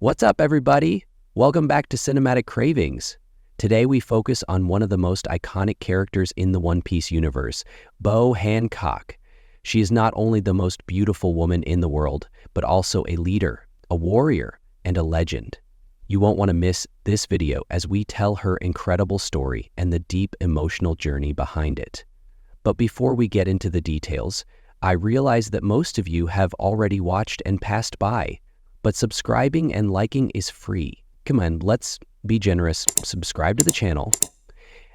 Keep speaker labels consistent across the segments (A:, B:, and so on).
A: What's up, everybody? Welcome back to Cinematic Cravings. Today we focus on one of the most iconic characters in the One Piece universe, Boa Hancock. She is not only the most beautiful woman in the world, but also a leader, a warrior, and a legend. You won't want to miss this video as we tell her incredible story and the deep emotional journey behind it. But before we get into the details, I realize that most of you have already watched and passed by, but subscribing and liking is free. Come on, let's be generous. Subscribe to the channel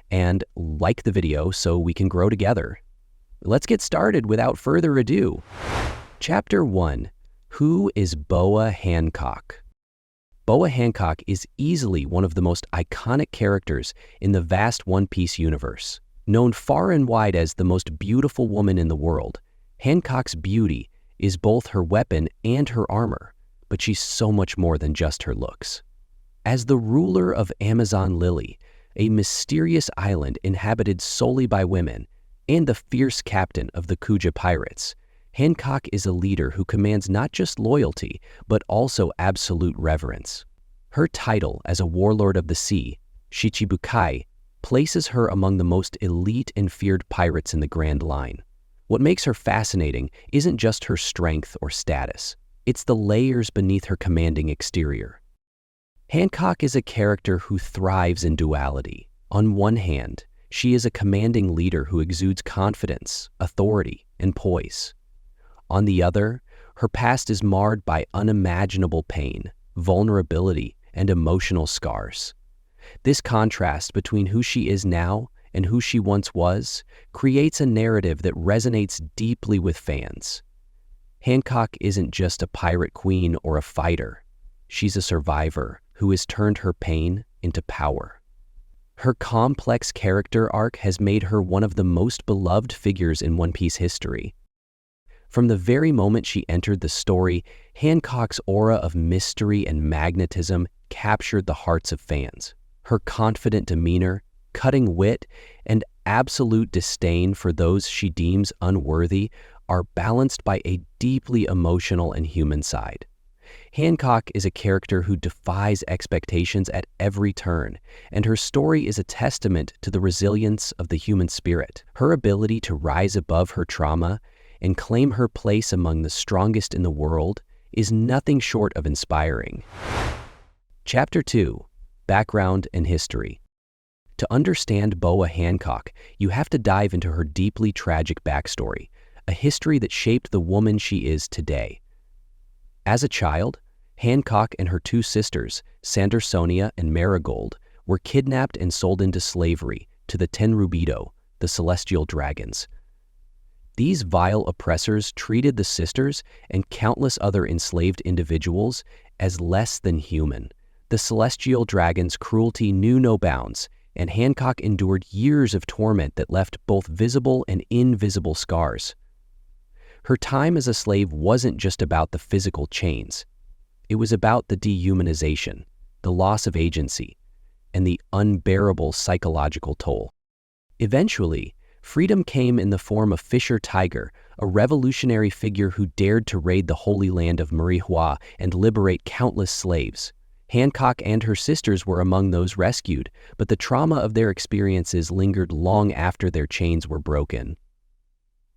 A: and like the video so we can grow together. Let's get started without further ado. Chapter 1. Who is Boa Hancock? Boa Hancock is easily one of the most iconic characters in the vast One Piece universe. Known far and wide as the most beautiful woman in the world, Hancock's beauty is both her weapon and her armor, but she's so much more than just her looks. As the ruler of Amazon Lily, a mysterious island inhabited solely by women, and the fierce captain of the Kuja pirates, Hancock is a leader who commands not just loyalty, but also absolute reverence. Her title as a warlord of the sea, Shichibukai, places her among the most elite and feared pirates in the Grand Line. What makes her fascinating isn't just her strength or status. It's the layers beneath her commanding exterior. Hancock is a character who thrives in duality. On one hand, she is a commanding leader who exudes confidence, authority, and poise. On the other, her past is marred by unimaginable pain, vulnerability, and emotional scars. This contrast between who she is now and who she once was creates a narrative that resonates deeply with fans. Hancock isn't just a pirate queen or a fighter. She's a survivor who has turned her pain into power. Her complex character arc has made her one of the most beloved figures in One Piece history. From the very moment she entered the story, Hancock's aura of mystery and magnetism captured the hearts of fans. Her confident demeanor, cutting wit, and absolute disdain for those she deems unworthy are balanced by a deeply emotional and human side. Hancock is a character who defies expectations at every turn, and her story is a testament to the resilience of the human spirit. Her ability to rise above her trauma and claim her place among the strongest in the world is nothing short of inspiring. Chapter 2. Background and History. To understand Boa Hancock, you have to dive into her deeply tragic backstory, a history that shaped the woman she is today. As a child, Hancock and her two sisters, Sandersonia and Marigold, were kidnapped and sold into slavery to the Tenryubito, the celestial dragons. These vile oppressors treated the sisters and countless other enslaved individuals as less than human. The celestial dragons' cruelty knew no bounds, and Hancock endured years of torment that left both visible and invisible scars. Her time as a slave wasn't just about the physical chains. It was about the dehumanization, the loss of agency, and the unbearable psychological toll. Eventually, freedom came in the form of Fisher Tiger, a revolutionary figure who dared to raid the Holy Land of Marihua and liberate countless slaves. Hancock and her sisters were among those rescued, but the trauma of their experiences lingered long after their chains were broken.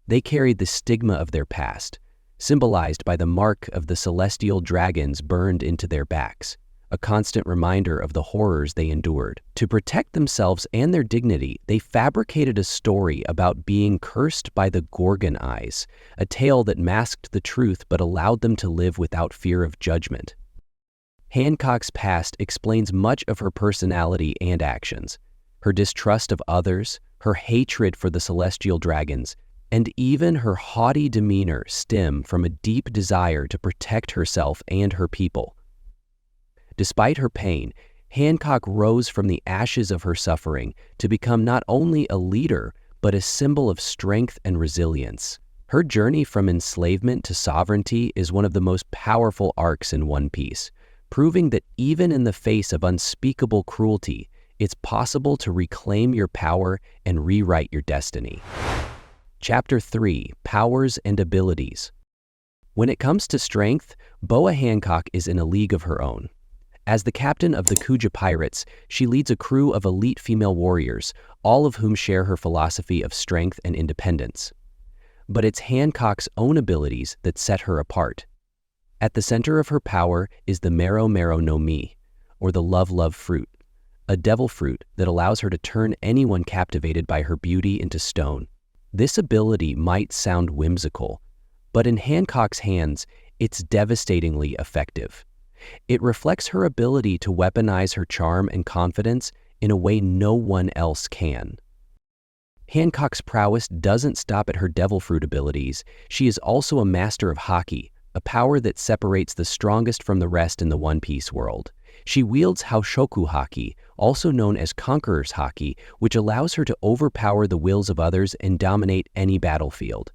A: They carried the stigma of their past, symbolized by the mark of the celestial dragons burned into their backs, a constant reminder of the horrors they endured. To protect themselves and their dignity, they fabricated a story about being cursed by the Gorgon Eyes, a tale that masked the truth but allowed them to live without fear of judgment. Hancock's past explains much of her personality and actions. Her distrust of others, her hatred for the celestial dragons, and even her haughty demeanor stem from a deep desire to protect herself and her people. Despite her pain, Hancock rose from the ashes of her suffering to become not only a leader, but a symbol of strength and resilience. Her journey from enslavement to sovereignty is one of the most powerful arcs in One Piece, proving that even in the face of unspeakable cruelty, it's possible to reclaim your power and rewrite your destiny. Chapter 3. Powers and Abilities. When it comes to strength, Boa Hancock is in a league of her own. As the captain of the Kuja pirates, she leads a crew of elite female warriors, all of whom share her philosophy of strength and independence. But it's Hancock's own abilities that set her apart. At the center of her power is the Mero Mero no Mi, or the Love fruit, a devil fruit that allows her to turn anyone captivated by her beauty into stone. This ability might sound whimsical, but in Hancock's hands, it's devastatingly effective. It reflects her ability to weaponize her charm and confidence in a way no one else can. Hancock's prowess doesn't stop at her devil fruit abilities. She is also a master of haki, a power that separates the strongest from the rest in the One Piece world. She wields Haoshoku haki, also known as Conqueror's haki, which allows her to overpower the wills of others and dominate any battlefield.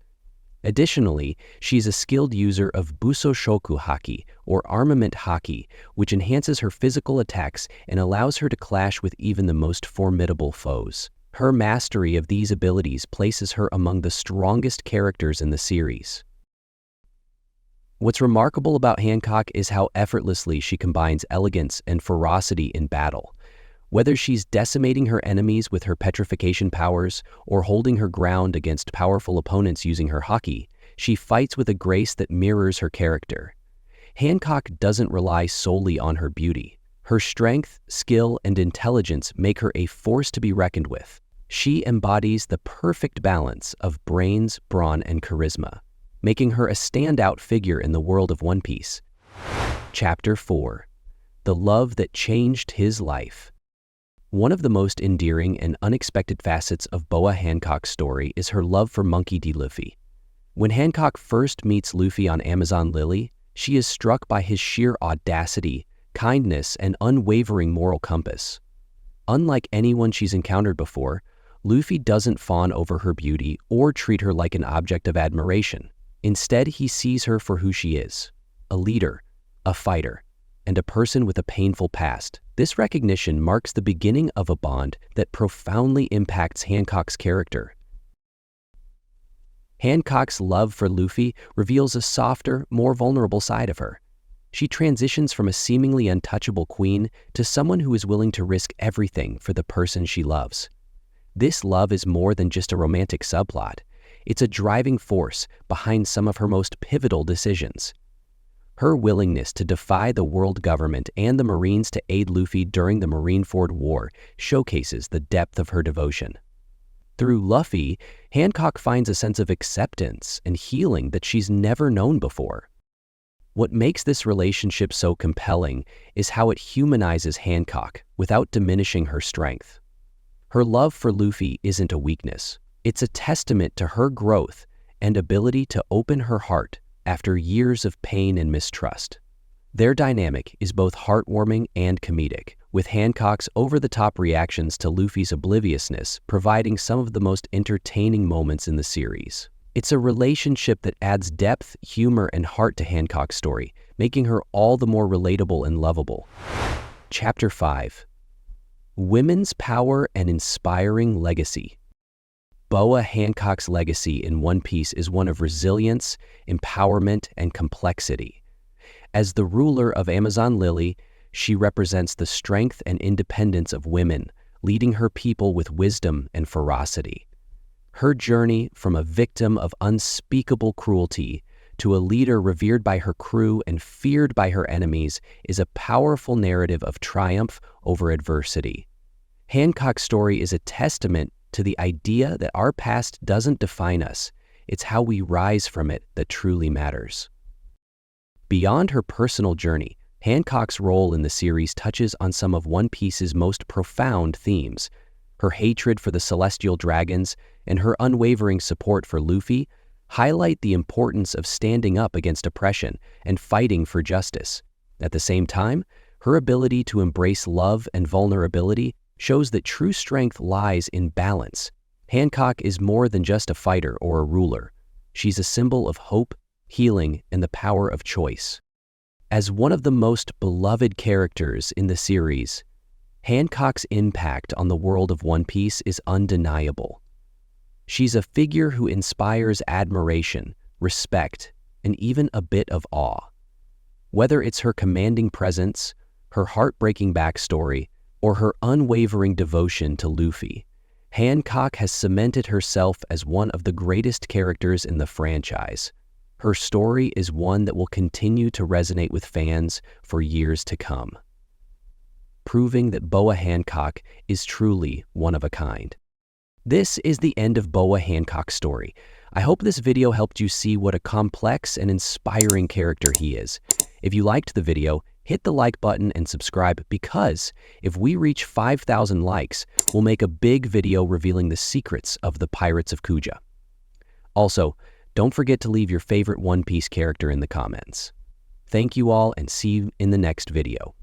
A: Additionally, she's a skilled user of Busoshoku haki, or armament haki, which enhances her physical attacks and allows her to clash with even the most formidable foes. Her mastery of these abilities places her among the strongest characters in the series. What's remarkable about Hancock is how effortlessly she combines elegance and ferocity in battle. Whether she's decimating her enemies with her petrification powers or holding her ground against powerful opponents using her haki, she fights with a grace that mirrors her character. Hancock doesn't rely solely on her beauty. Her strength, skill, and intelligence make her a force to be reckoned with. She embodies the perfect balance of brains, brawn, and charisma, making her a standout figure in the world of One Piece. Chapter 4. The Love That Changed His Life. One of the most endearing and unexpected facets of Boa Hancock's story is her love for Monkey D. Luffy. When Hancock first meets Luffy on Amazon Lily, she is struck by his sheer audacity, kindness, and unwavering moral compass. Unlike anyone she's encountered before, Luffy doesn't fawn over her beauty or treat her like an object of admiration. Instead, he sees her for who she is, a leader, a fighter, and a person with a painful past. This recognition marks the beginning of a bond that profoundly impacts Hancock's character. Hancock's love for Luffy reveals a softer, more vulnerable side of her. She transitions from a seemingly untouchable queen to someone who is willing to risk everything for the person she loves. This love is more than just a romantic subplot. It's a driving force behind some of her most pivotal decisions. Her willingness to defy the world government and the Marines to aid Luffy during the Marineford War showcases the depth of her devotion. Through Luffy, Hancock finds a sense of acceptance and healing that she's never known before. What makes this relationship so compelling is how it humanizes Hancock without diminishing her strength. Her love for Luffy isn't a weakness. It's a testament to her growth and ability to open her heart after years of pain and mistrust. Their dynamic is both heartwarming and comedic, with Hancock's over-the-top reactions to Luffy's obliviousness providing some of the most entertaining moments in the series. It's a relationship that adds depth, humor, and heart to Hancock's story, making her all the more relatable and lovable. Chapter 5. Women's Power and Inspiring Legacy. Boa Hancock's legacy in One Piece is one of resilience, empowerment, and complexity. As the ruler of Amazon Lily, she represents the strength and independence of women, leading her people with wisdom and ferocity. Her journey from a victim of unspeakable cruelty to a leader revered by her crew and feared by her enemies is a powerful narrative of triumph over adversity. Hancock's story is a testament to the idea that our past doesn't define us. It's how we rise from it that truly matters. Beyond her personal journey, Hancock's role in the series touches on some of One Piece's most profound themes. Her hatred for the celestial dragons and her unwavering support for Luffy highlight the importance of standing up against oppression and fighting for justice. At the same time, her ability to embrace love and vulnerability shows that true strength lies in balance. Hancock is more than just a fighter or a ruler. She's a symbol of hope, healing, and the power of choice. As one of the most beloved characters in the series, Hancock's impact on the world of One Piece is undeniable. She's a figure who inspires admiration, respect, and even a bit of awe. Whether it's her commanding presence, her heartbreaking backstory, or her unwavering devotion to Luffy, Hancock has cemented herself as one of the greatest characters in the franchise. Her story is one that will continue to resonate with fans for years to come, proving that Boa Hancock is truly one of a kind. This is the end of Boa Hancock's story. I hope this video helped you see what a complex and inspiring character he is. If you liked the video, hit the like button and subscribe, because if we reach 5,000 likes, we'll make a big video revealing the secrets of the Pirates of Kuja. Also, don't forget to leave your favorite One Piece character in the comments. Thank you all, and see you in the next video.